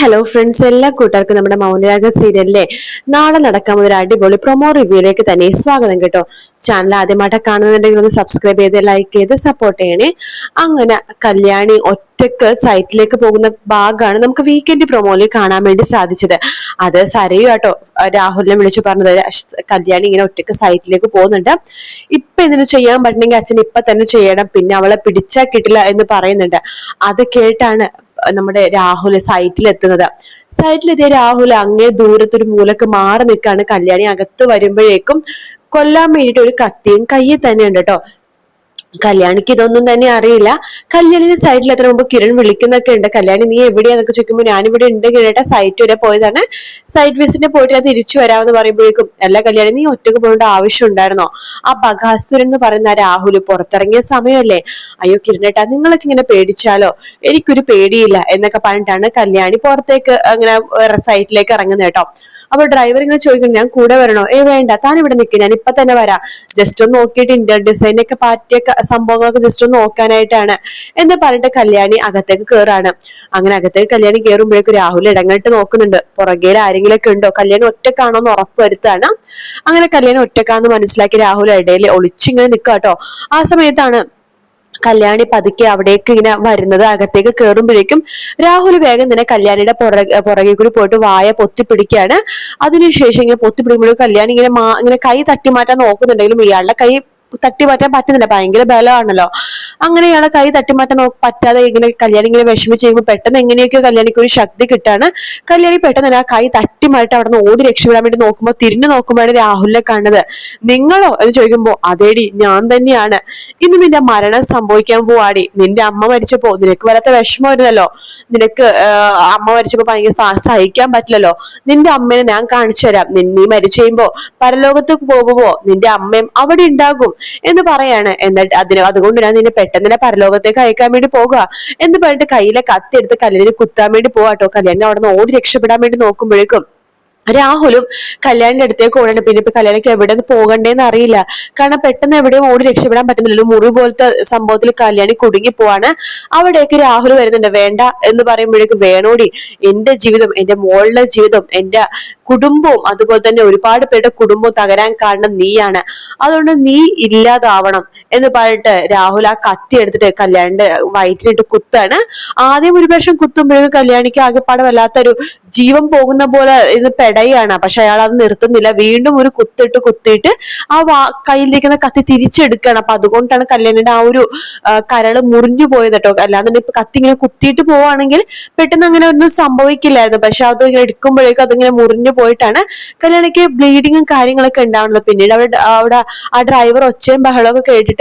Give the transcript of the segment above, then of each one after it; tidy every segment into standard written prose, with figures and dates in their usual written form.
Hello friends, എല്ലാ കൂട്ടുകാർക്കും നമ്മുടെ മൗനരാഗ സീരിയലിലെ നാളെ നടക്കാൻ ഒരു അടിപൊളി പ്രൊമോ റിവ്യൂയിലേക്ക് തന്നെ സ്വാഗതം കേട്ടോ. ചാനൽ ആദ്യമായിട്ട് കാണുന്നുണ്ടെങ്കിൽ ഒന്ന് സബ്സ്ക്രൈബ് ചെയ്ത് ലൈക്ക് ചെയ്ത് സപ്പോർട്ട് ചെയ്യണേ. അങ്ങനെ കല്യാണി ഒറ്റക്ക് സൈറ്റിലേക്ക് പോകുന്ന ഭാഗമാണ് നമുക്ക് വീക്കെൻഡ് പ്രൊമോയിൽ കാണാൻ വേണ്ടി സാധിച്ചത്. അത് സരയു കേട്ടോ രാഹുലിനെ വിളിച്ചു പറഞ്ഞത്, കല്യാണി ഇങ്ങനെ ഒറ്റക്ക് സൈറ്റിലേക്ക് പോകുന്നുണ്ട്, ഇപ്പൊ ഇതിന് ചെയ്യാൻ പറ്റണമെങ്കിൽ അച്ഛൻ ഇപ്പൊ തന്നെ ചെയ്യണം, പിന്നെ അവളെ പിടിച്ചാൽ കിട്ടില്ല എന്ന് പറയുന്നുണ്ട്. അത് കേട്ടാണ് നമ്മുടെ രാഹുൽ സൈറ്റിലെത്തുന്നത്. സൈറ്റിലെത്തിയ രാഹുൽ അങ്ങേ ദൂരത്തൊരു മൂലക്ക് മാറി നിൽക്കാണ്. കല്യാണി അകത്ത് വരുമ്പോഴേക്കും കൊല്ലാൻ വേണ്ടിട്ട് ഒരു കത്തിയും കയ്യിൽ തന്നെ ഉണ്ട് കേട്ടോ. കല്യാണിക്ക് ഇതൊന്നും തന്നെ അറിയില്ല. കല്യാണിന്റെ സൈഡിൽ എത്ര മുമ്പ് കിരൺ വിളിക്കുന്നൊക്കെ ഉണ്ട്. കല്യാണി നീ എവിടെയാന്നൊക്കെ ചോദിക്കുമ്പോൾ ഞാനിവിടെ ഉണ്ട് കിരേട്ട, സൈറ്റ് വരെ പോയതാണ്, സൈറ്റ് വിസിറ്റ് പോയിട്ട് ഞാൻ തിരിച്ചു വരാമെന്ന് പറയുമ്പോഴേക്കും അല്ല കല്യാണി നീ ഒറ്റക്ക് പോകേണ്ട ആവശ്യം ഉണ്ടായിരുന്നോ? ആ ബഗാസുരൻ എന്ന് പറയുന്ന രാഹുൽ പുറത്തിറങ്ങിയ സമയമല്ലേ? അയ്യോ കിരണേട്ടാ നിങ്ങളൊക്കെ ഇങ്ങനെ പേടിച്ചാലോ, എനിക്കൊരു പേടിയില്ല എന്നൊക്കെ പറഞ്ഞിട്ടാണ് കല്യാണി പുറത്തേക്ക് അങ്ങനെ സൈറ്റിലേക്ക് ഇറങ്ങുന്നത് കേട്ടോ. അപ്പൊ ഡ്രൈവർ ഇങ്ങനെ ചോദിക്കുന്നു ഞാൻ കൂടെ വരണോ? വേണ്ട, താൻ ഇവിടെ നിൽക്കുക, ഞാൻ ഇപ്പൊ തന്നെ വരാം, ജസ്റ്റ് ഒന്ന് നോക്കിയിട്ട് ഇന്റർ ഡിസൈനൊക്കെ പറ്റിയ സംഭവങ്ങളൊക്കെ ജസ്റ്റ് ഒന്ന് നോക്കാനായിട്ടാണ് എന്ന് പറഞ്ഞിട്ട് കല്യാണി അകത്തേക്ക് കയറാണ്. അങ്ങനെ അകത്തേക്ക് കല്യാണി കയറുമ്പോഴേക്കും രാഹുൽ ഇടങ്ങിട്ട് നോക്കുന്നുണ്ട്, പുറകെ ആരെങ്കിലും ഒക്കെ ഉണ്ടോ, കല്യാണി ഒറ്റക്കാണോ എന്ന് ഉറപ്പ് വരുത്താണ്. അങ്ങനെ കല്യാണി ഒറ്റക്കാന്ന് മനസ്സിലാക്കി രാഹുൽ ഇടയിൽ ഒളിച്ചിങ്ങനെ നിൽക്കാട്ടോ. ആ സമയത്താണ് കല്യാണി പതുക്കെ അവിടേക്ക് ഇങ്ങനെ വരുന്നത്. അകത്തേക്ക് കയറുമ്പോഴേക്കും രാഹുൽ വേഗം തന്നെ കല്യാണിയുടെ പുറകെ കൂടി പോയിട്ട് വായ പൊത്തിപ്പിടിക്കുകയാണ്. അതിനുശേഷം ഇങ്ങനെ പൊത്തിപ്പിടിക്കുമ്പോഴും കല്യാണി ഇങ്ങനെ കൈ തട്ടി മാറ്റാൻ നോക്കുന്നുണ്ടെങ്കിലും ഇയാളുടെ കൈ തട്ടി മാറ്റാൻ പറ്റുന്നില്ല, ഭയങ്കര ബലമാണല്ലോ. അങ്ങനെ ഇയാളെ കൈ തട്ടി മാറ്റാൻ പറ്റാതെ ഇങ്ങനെ കല്യാണി ഇങ്ങനെ വിഷമിച്ച് ചെയ്യുമ്പോൾ പെട്ടെന്ന് എങ്ങനെയൊക്കെയോ കല്യാണിക്ക് ഒരു ശക്തി കിട്ടാണ്. കല്യാണി പെട്ടെന്ന് തന്നെ ആ കൈ തട്ടി മാറ്റി അവിടെ നിന്ന് ഓടി രക്ഷപ്പെടാൻ വേണ്ടി നോക്കുമ്പോൾ തിരിഞ്ഞു നോക്കുമ്പോഴാണ് രാഹുലിനെ കാണുന്നത്. നിങ്ങളോ എന്ന് ചോദിക്കുമ്പോ അതേടി ഞാൻ തന്നെയാണ്, ഇന്ന് നിന്റെ മരണം സംഭവിക്കാൻ പോവാടി, നിന്റെ അമ്മ മരിച്ചപ്പോ നിനക്ക് വരാത്ത വിഷമമായിരുന്നല്ലോ, നിനക്ക് അമ്മ മരിച്ചപ്പോ ഭയങ്കര സഹിക്കാൻ പറ്റില്ലല്ലോ, നിന്റെ അമ്മേനെ ഞാൻ കാണിച്ചു തരാം, നീ മരിച്ചു കഴിയുമ്പോ പരലോകത്തേക്ക് പോകുമ്പോ നിന്റെ അമ്മയും അവിടെ ഉണ്ടാകും എന്ന് പറയാണ്. എന്നിട്ട് അതുകൊണ്ട് ഞാൻ നിന്നെ പെട്ടെന്ന് തന്നെ പരലോകത്തേക്ക് അയക്കാൻ വേണ്ടി പോകുക എന്ന് പറഞ്ഞിട്ട് കയ്യിലെ കത്തി എടുത്ത് കല്യാണിനെ കുത്താൻ വേണ്ടി പോവാട്ടോ. കല്യാണി അവിടെ നിന്ന് ഓടി രക്ഷപ്പെടാൻ വേണ്ടി നോക്കുമ്പോഴേക്കും രാഹുലും കല്യാണിന്റെ അടുത്തേക്ക് ഓടണം. പിന്നെ ഇപ്പൊ കല്യാണിക്ക് എവിടെ നിന്ന് പോകണ്ടേന്ന് അറിയില്ല, കാരണം പെട്ടെന്ന് എവിടെയും ഓടി രക്ഷപ്പെടാൻ പറ്റുന്നില്ലല്ലോ. മുറി പോലത്തെ സംഭവത്തിൽ കല്യാണി കുടുങ്ങി പോവാണ്. അവിടേക്ക് രാഹുൽ വരുന്നുണ്ട്. വേണ്ട എന്ന് പറയുമ്പോഴേക്കും വേണോടി, എന്റെ ജീവിതം, എന്റെ മോളുടെ ജീവിതം, എന്റെ കുടുംബവും അതുപോലെ തന്നെ ഒരുപാട് പേരുടെ കുടുംബവും തകരാൻ കാരണം നീയാണ്, അതുകൊണ്ട് നീ ഇല്ലാതാവണം എന്ന് പറഞ്ഞിട്ട് രാഹുൽ ആ കത്തി എടുത്തിട്ട് കല്യാണിന്റെ വയറ്റിലിട്ട് കുത്താണ്. ആദ്യം ഒരു പ്രാവശ്യം കുത്തുമ്പോഴേക്കും കല്യാണിക്ക് ആകെപ്പാടെ വല്ലാത്തൊരു ജീവൻ പോകുന്ന പോലെ ഇത് പെടയാണ്. പക്ഷെ അയാൾ അത് നിർത്തുന്നില്ല, വീണ്ടും ഒരു കുത്തിയിട്ട് ആ കയ്യിലിരിക്കുന്ന കത്തി തിരിച്ചെടുക്കുകയാണ്. അപ്പൊ അതുകൊണ്ടാണ് കല്യാണിയുടെ ആ ഒരു കരള് മുറിഞ്ഞു പോയത് കേട്ടോ. അല്ലാതെ ഇപ്പൊ കത്തി ഇങ്ങനെ കുത്തിയിട്ട് പോവാണെങ്കിൽ പെട്ടെന്ന് അങ്ങനെ ഒന്നും സംഭവിക്കില്ലായിരുന്നു. പക്ഷെ അത് ഇങ്ങനെ എടുക്കുമ്പോഴേക്കും അതിങ്ങനെ മുറിഞ്ഞു പോയിട്ടാണ് കല്യാണിക്ക് ബ്ലീഡിങ്ങും കാര്യങ്ങളൊക്കെ ഉണ്ടാവുന്നത്. പിന്നീട് അവിടെ ആ ഡ്രൈവർ ഒച്ചയും ബഹളമൊക്കെ കേട്ടിട്ട്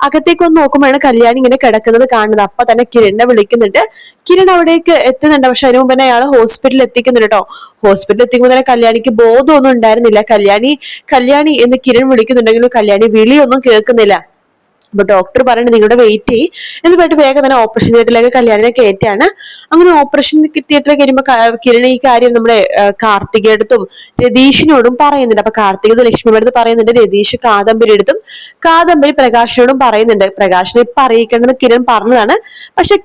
അകത്തേക്ക് ഒന്ന് നോക്കുമ്പോഴാണ് കല്യാണി ഇങ്ങനെ കിടക്കുന്നത് കാണുന്നത്. അപ്പൊ തന്നെ കിരണിനെ വിളിക്കുന്നുണ്ട്. കിരൺ അവിടേക്ക് എത്തുന്നുണ്ട്. പക്ഷെ അതിന് മുമ്പ് തന്നെ അയാൾ ഹോസ്പിറ്റലിൽ എത്തിക്കുന്നുണ്ട് കേട്ടോ. ഹോസ്പിറ്റലിൽ എത്തിക്കുമ്പോൾ തന്നെ കല്യാണിക്ക് ബോധമൊന്നും ഉണ്ടായിരുന്നില്ല. കല്യാണി എന്ന് കിരൺ വിളിക്കുന്നുണ്ടെങ്കിലും കല്യാണി വിളിയൊന്നും കേൾക്കുന്നില്ല. അപ്പൊ ഡോക്ടർ പറയുന്നത് നിങ്ങളുടെ വെയിറ്റ് ചെയ്യ് എന്ന് പറഞ്ഞിട്ട് വേഗം തന്നെ ഓപ്പറേഷൻ തിയേറ്ററിലേക്ക് കല്യാണിനെ കയറ്റാണ്. അങ്ങനെ ഓപ്പറേഷൻ തിയേറ്ററിലേക്ക് വരുമ്പോ കിരൺ ഈ കാര്യം നമ്മുടെ കാർത്തികടുത്തും രതീഷിനോടും പറയുന്നുണ്ട്. അപ്പൊ കാർത്തിക ലക്ഷ്മിയുടെ അടുത്ത് പറയുന്നുണ്ട്, രതീഷ് കാദംബരി പ്രകാശിനോടും പറയുന്നുണ്ട്. പ്രകാശിനെ ഇപ്പൊ അറിയിക്കേണ്ടത് കിരൺ പറഞ്ഞതാണ്. പക്ഷെ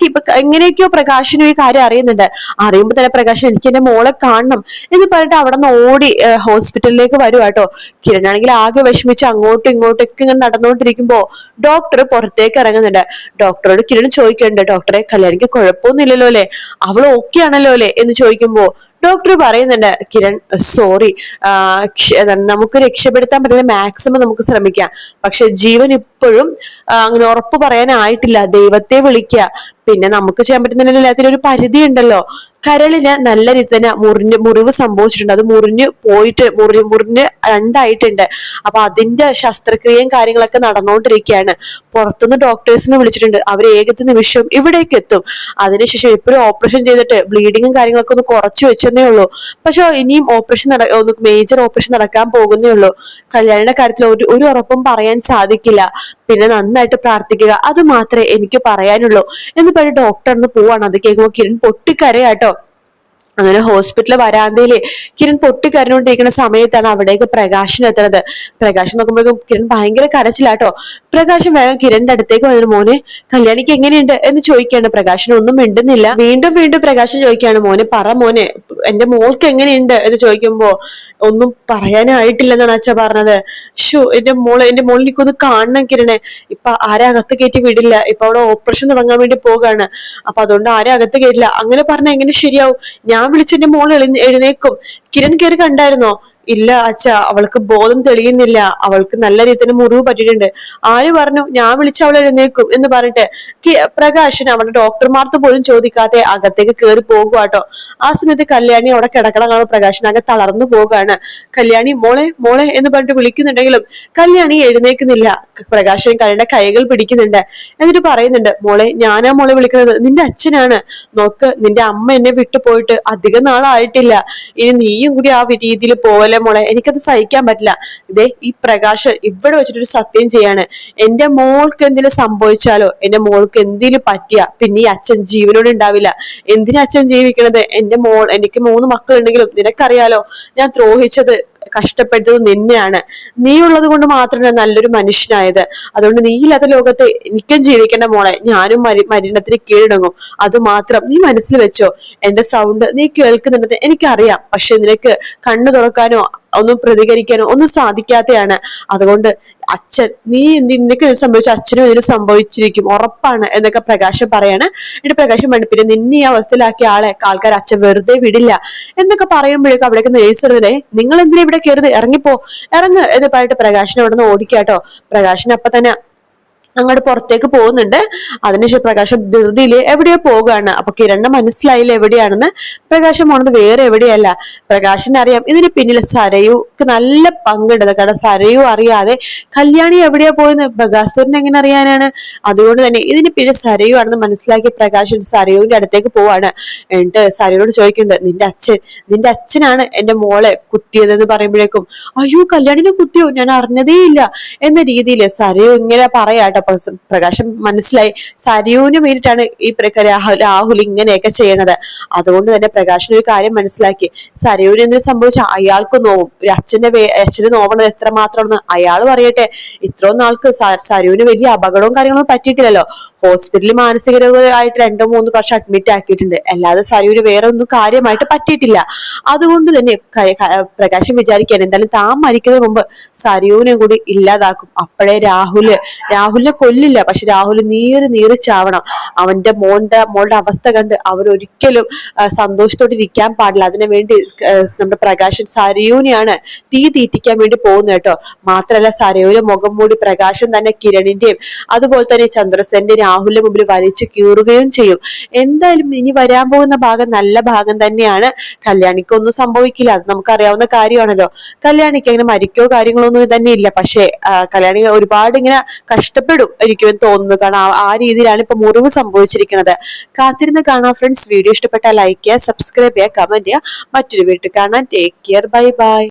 എങ്ങനെയൊക്കെയോ പ്രകാശിനും ഈ കാര്യം അറിയുമ്പോ തന്നെ പ്രകാശൻ എനിക്ക് എന്റെ മോളെ കാണണം എന്ന് പറഞ്ഞിട്ട് അവിടെ നിന്ന് ഓടി ഹോസ്പിറ്റലിലേക്ക് വരുവാ കേട്ടോ. കിരൺ ആണെങ്കിൽ ആകെ വിഷമിച്ച് അങ്ങോട്ടും ഇങ്ങോട്ടൊക്കെ ഇങ്ങനെ നടന്നുകൊണ്ടിരിക്കുമ്പോ ഡോക്ടർ പുറത്തേക്ക് ഇറങ്ങുന്നുണ്ട്. ഡോക്ടറോട് കിരൺ ചോദിക്കുന്നുണ്ട്, ഡോക്ടറെ കല്യാണിക്ക് കുഴപ്പമൊന്നുമില്ലല്ലോ അല്ലെ, അവൾ ഓക്കെ ആണല്ലോ അല്ലെ എന്ന് ചോദിക്കുമ്പോ ഡോക്ടർ പറയുന്നുണ്ട്, കിരൺ സോറി, നമുക്ക് രക്ഷപ്പെടുത്താൻ പറ്റുന്ന മാക്സിമം നമുക്ക് ശ്രമിക്കാം, പക്ഷെ ജീവൻ ഇപ്പോഴും അങ്ങനെ ഉറപ്പ് പറയാനായിട്ടില്ല, ദൈവത്തെ വിളിക്കുക, പിന്നെ നമുക്ക് ചെയ്യാൻ പറ്റുന്ന എല്ലാത്തിനും ഒരു പരിധി ഉണ്ടല്ലോ. കരളിന് നല്ല രീതി തന്നെ മുറിവ് സംഭവിച്ചിട്ടുണ്ട്, അത് മുറിഞ്ഞ് രണ്ടായിട്ടുണ്ട്. അപ്പൊ അതിന്റെ ശസ്ത്രക്രിയയും കാര്യങ്ങളൊക്കെ നടന്നുകൊണ്ടിരിക്കുകയാണ്. പുറത്തുനിന്ന് ഡോക്ടേഴ്സിനെ വിളിച്ചിട്ടുണ്ട്, അവർ ഏകത്തെ നിമിഷം ഇവിടേക്ക് എത്തും. അതിനുശേഷം ഇപ്പോഴും ഓപ്പറേഷൻ ചെയ്തിട്ട് ബ്ലീഡിങ്ങും കാര്യങ്ങളൊക്കെ ഒന്ന് കുറച്ചു വെച്ചെന്നേ ഉള്ളൂ. പക്ഷെ ഇനിയും മേജർ ഓപ്പറേഷൻ നടക്കാൻ പോകുന്നേ ഉള്ളൂ. കല്യാണിയുടെ കാര്യത്തിൽ ഒരു ഉറപ്പും പറയാൻ സാധിക്കില്ല. പിന്നെ നന്നായിട്ട് പ്രാർത്ഥിക്കുക, അത് മാത്രമേ എനിക്ക് പറയാനുള്ളൂ എന്ന് പറഞ്ഞ് ഡോക്ടറിന് പോവാണ്. അത് കേൾക്കുമ്പോൾ കിരൺ പൊട്ടിക്കരയാട്ടോ. അങ്ങനെ ഹോസ്പിറ്റലിൽ വരാന്തയില് കിരൺ പൊട്ടിക്കരഞ്ഞുകൊണ്ടിരിക്കുന്ന സമയത്താണ് അവിടേക്ക് പ്രകാശൻ എത്തുന്നത്. പ്രകാശൻ നോക്കുമ്പോഴേക്കും കിരൺ ഭയങ്കര കരച്ചിലാട്ടോ. പ്രകാശൻ വേഗം കിരണിന്റെ അടുത്തേക്ക് വന്നിട്ട് മോനെ കല്യാണിക്ക് എങ്ങനെയുണ്ട് എന്ന് ചോദിക്കുകയാണ്. പ്രകാശൻ ഒന്നും മിണ്ടുന്നില്ല. വീണ്ടും വീണ്ടും പ്രകാശൻ ചോദിക്കുകയാണ് മോനെ പറ മോനെ എന്റെ മോൾക്ക് എങ്ങനെയുണ്ട് എന്ന് ചോദിക്കുമ്പോ ഒന്നും പറയാനായിട്ടില്ലെന്നാണ് അച്ഛ പറഞ്ഞത്. എന്റെ മോൾ എനിക്കൊന്ന് കാണണം കിരണെ. ഇപ്പൊ ആരെ അകത്ത് കയറ്റി വിടില്ല. ഇപ്പൊ അവിടെ ഓപ്പറേഷൻ തുടങ്ങാൻ വേണ്ടി പോകാണ്. അപ്പൊ അതുകൊണ്ട് ആരെ അകത്ത് കയറ്റില്ല. അങ്ങനെ പറഞ്ഞ എങ്ങനെ ശരിയാവും? ഞാൻ വിളിച്ചെന്റെ മോൾ എഴുന്നേക്കും. കിരൺ കയറി കണ്ടായിരുന്നോ? ഇല്ല അച്ഛ, അവൾക്ക് ബോധം തെളിയുന്നില്ല. അവൾക്ക് നല്ല രീതിയിൽ മുറിവ് പറ്റിയിട്ടുണ്ട്. ആര് പറഞ്ഞു? ഞാൻ വിളിച്ച അവൾ എഴുന്നേക്കും എന്ന് പറഞ്ഞിട്ട് പ്രകാശൻ അവളുടെ ഡോക്ടർമാർക്ക് പോലും ചോദിക്കാതെ അകത്തേക്ക് കയറി പോകുവാട്ടോ. ആ സമയത്ത് കല്യാണി അവിടെ കിടക്കണം കാണുമ്പോൾ പ്രകാശൻ ആകെ തളർന്നു പോവുകയാണ്. കല്യാണി മോളെ മോളെ എന്ന് പറഞ്ഞിട്ട് വിളിക്കുന്നുണ്ടെങ്കിലും കല്യാണി എഴുന്നേക്കുന്നില്ല. പ്രകാശൻ കല്യാണിയുടെ കൈകൾ പിടിക്കുന്നുണ്ട്. എന്നിട്ട് പറയുന്നുണ്ട് മോളെ ഞാനാ മോളെ വിളിക്കുന്നത്, നിന്റെ അച്ഛനാണ്. നോക്ക് നിന്റെ അമ്മ എന്നെ വിട്ടു പോയിട്ട് അധികം നാളായിട്ടില്ല. ഇനി നീയും കൂടി ആ രീതിയിൽ പോവല്ലേ മോളെ, എനിക്കത് സഹിക്കാൻ പറ്റില്ല. ഇതേ ഈ പ്രകാശ് ഇവിടെ വെച്ചിട്ടൊരു സത്യം ചെയ്യാണ്. എന്റെ മോൾക്ക് എന്തെങ്കിലും സംഭവിച്ചാലോ, എന്റെ മോൾക്ക് എന്തെങ്കിലും പറ്റിയ പിന്നെ ഈ അച്ഛൻ ജീവനോട് ഉണ്ടാവില്ല. എന്തിനാ അച്ഛൻ ജീവിക്കണത്? എനിക്ക് 3 മക്കളുണ്ടെങ്കിലും നിനക്കറിയാലോ ഞാൻ ദ്രോഹിച്ചത് കഷ്ടപ്പെട്ടത് നിന്നെയാണ്. നീ ഉള്ളത് കൊണ്ട് മാത്രമല്ല നല്ലൊരു മനുഷ്യനായത്. അതുകൊണ്ട് നീ ഇല്ലാത്ത ലോകത്ത് എനിക്കും ജീവിക്കേണ്ട മോളെ. ഞാനും മരണത്തിന് കീഴടങ്ങും. അത് മാത്രം നീ മനസ്സിൽ വെച്ചോ. എന്റെ സൗണ്ട് നീ കേൾക്കുന്നുണ്ടെന്ന് എനിക്കറിയാം. പക്ഷെ നിനക്ക് കണ്ണു തുറക്കാനോ ഒന്നും പ്രതികരിക്കാനോ ഒന്നും സാധിക്കാതെയാണ്. അതുകൊണ്ട് അച്ഛൻ നിനക്ക് ഇത് സംഭവിച്ച അച്ഛനും ഇതിന് സംഭവിച്ചിരിക്കും ഉറപ്പാണ് എന്നൊക്കെ പ്രകാശം പറയാണ്. എന്നിട്ട് പ്രകാശം പിന്നെ നിന്നെ ഈ അവസ്ഥയിലാക്കിയ ആൾക്കാർ അച്ഛൻ വെറുതെ വിടില്ല എന്നൊക്കെ പറയുമ്പോഴേക്കും അവിടേക്ക് നേഴ്സ് നിങ്ങൾ എന്തിനാ ഇവിടെ കയറുത്, ഇറങ്ങിപ്പോ ഇറങ്ങ് എന്ന് പറഞ്ഞിട്ട് പ്രകാശിനെ അവിടെ നിന്ന് ഓടിക്കാട്ടോ. പ്രകാശിന് അപ്പൊ തന്നെ അങ്ങോട്ട് പുറത്തേക്ക് പോകുന്നുണ്ട്. അതിനുശേഷം പ്രകാശം ധൃതിയില് എവിടെയോ പോകുകയാണ്. അപ്പൊ കിരണിന് മനസ്സിലായില്ല എവിടെയാണെന്ന്. പ്രകാശം പോണത് വേറെ എവിടെയല്ല. പ്രകാശിന് അറിയാം ഇതിന് പിന്നിൽ സരയുക്ക് നല്ല പങ്കുണ്ട്. കാരണം സരയു അറിയാതെ കല്യാണി എവിടെയാ പോയെന്ന് ബഗാസുരന് എങ്ങനെ അറിയാനാണ്? അതുകൊണ്ട് തന്നെ ഇതിന് പിന്നിൽ സരയു ആണെന്ന് മനസ്സിലാക്കിയ പ്രകാശൻ സരയുവിന്റെ അടുത്തേക്ക് പോവാണ്. എന്നിട്ട് സരയുനോട് ചോദിക്കുന്നുണ്ട് നിന്റെ അച്ഛനാണ് എന്റെ മോളെ കുത്തിയതെന്ന് പറയുമ്പോഴേക്കും അയ്യോ കല്യാണിനെ കുത്തിയോ, ഞാൻ അറിഞ്ഞതേ ഇല്ല എന്ന രീതിയിൽ സരയു ഇങ്ങനെ പറയാട്ടോ. പ്രകാശം മനസ്സിലായി സരയുവിന് വേണ്ടിയിട്ടാണ് ഈ രാഹുൽ ഇങ്ങനെയൊക്കെ ചെയ്യണത്. അതുകൊണ്ട് തന്നെ പ്രകാശൻ ഒരു കാര്യം മനസ്സിലാക്കി. സരയുവിന് എന്തെങ്കിലും സംഭവിച്ച അയാൾക്ക് നോവും. അച്ഛന് നോവണത് എത്രമാത്രമെന്ന് അയാൾ പറയട്ടെ. ഇത്രയും നാൾക്ക് സരയുവിന് വലിയ അപകടവും കാര്യങ്ങളൊന്നും പറ്റിയിട്ടില്ലല്ലോ. ഹോസ്പിറ്റലിൽ മാനസിക രോഗമായിട്ട് 2-3 വർഷം അഡ്മിറ്റ് ആക്കിയിട്ടുണ്ട്. അല്ലാതെ സരയുവിന് വേറെ ഒന്നും കാര്യമായിട്ട് പറ്റിയിട്ടില്ല. അതുകൊണ്ട് തന്നെ പ്രകാശം വിചാരിക്കുകയാണ് എന്തായാലും താൻ മരിക്കുന്നതിന് മുമ്പ് സരയുവിനെ കൂടി ഇല്ലാതാക്കും. അപ്പോഴേ രാഹുലിനെ കൊല്ലില്ല, പക്ഷെ രാഹുൽ നീറി ചാവണം. അവന്റെ മോളുടെ അവസ്ഥ കണ്ട് അവരൊരിക്കലും സന്തോഷത്തോടെ ഇരിക്കാൻ പാടില്ല. അതിനു വേണ്ടി നമ്മുടെ പ്രകാശൻ സരയുവിനെയാണ് തീറ്റിക്കാൻ വേണ്ടി പോകുന്നത് കേട്ടോ. മാത്രല്ല സരയുവിന്റെ മുഖം മൂടി പ്രകാശൻ തന്നെ കിരണിന്റെയും അതുപോലെ തന്നെ ചന്ദ്രസേന്റെ രാഹുലിന്റെ മുമ്പിൽ വലിച്ചു കീറുകയും ചെയ്യും. എന്തായാലും ഇനി വരാൻ പോകുന്ന ഭാഗം നല്ല ഭാഗം തന്നെയാണ്. കല്യാണിക്ക് ഒന്നും സംഭവിക്കില്ല, അത് നമുക്കറിയാവുന്ന കാര്യമാണല്ലോ. കല്യാണിക്ക് അങ്ങനെ മരിക്കോ കാര്യങ്ങളോ ഒന്നും തന്നെ ഇല്ല. പക്ഷെ കല്യാണി ഒരുപാട് ഇങ്ങനെ കഷ്ടപ്പെടും എനിക്കും തോന്നുന്നു. കാരണം ആ രീതിയിലാണ് ഇപ്പൊ മുറിവ് സംഭവിച്ചിരിക്കുന്നത്. കാത്തിരുന്ന് കാണാം ഫ്രണ്ട്സ്. വീഡിയോ ഇഷ്ടപ്പെട്ടാൽ ലൈക്ക് ചെയ്യുക, സബ്സ്ക്രൈബ് ചെയ്യുക, കമന്റ് ചെയ്യുക. മറ്റൊരു വീട്ടിൽ കാണാൻ. Take care, bye bye.